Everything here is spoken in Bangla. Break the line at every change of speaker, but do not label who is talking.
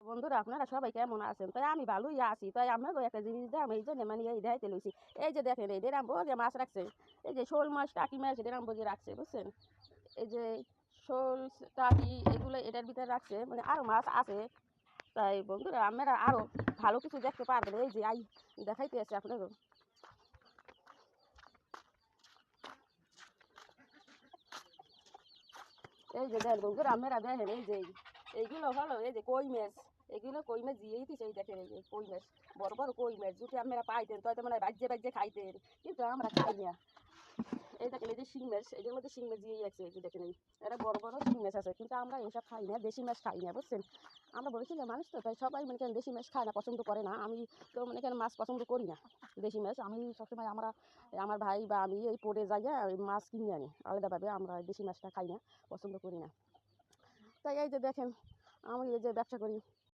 বন্ধুরা আপনারা সবাই কেমন আছেন? তাই আমি ভালোই আছি। তাই আপনাকে একটা জিনিস দাম এই জন্য মানে এই দেখাইতে লইছি। এই যে দেখেন এই ডেরাম্বো যে মাছ রাখছে, এই যে শোল মাছ টাকি মাছ ডেরাম্বো যে রাখছে বুঝছেন, এই যে শোল টাকি এগুলো এটার ভিতরে রাখছে, মানে আরও মাছ আছে। তাই বন্ধুরা আপনারা আরও ভালো কিছু দেখতে পারবেন। এই যে দেখাইতে আছে আপনাকে। এই যে দেন বন্ধুরা আপনারা দেখেন এই যে এইগুলো হলো এই যে কই মাছ, এগুলো কই মাছ দিয়েই দিছে। এই দেখেন এই যে কই মাছ, বড় বড় কই মাছ যদি আপনারা পাইতেন তাহলে মানে বাজ্যে বাজ্যে খাইতেন, কিন্তু আমরা খাই না। এই দেখেন এই যে শিং মাছ, এদের মধ্যে শিং মাছ দিয়েই আছে। এই যে দেখেন এটা বড় বড় শিং মাছ আছে, কিন্তু আমরা এইসব খাই না, দেশি মাছ খাই না বুঝছেন। আমরা বলেছি যে মানুষ তো, তাই সবাই মনে করেন দেশি মাছ খায় না, পছন্দ করে না। আমি তো মনে করেন মাছ পছন্দ করি না দেশি মাছ। আমি সবসময় আমার ভাই বা আমি এই পড়ে যাইয়া ওই মাছ কিনে আনি আলাদাভাবে। আমরা দেশি মাছটা খাই না, পছন্দ করি না। তাই এই যে দেখেন আমি এই যে ব্যবসা করি,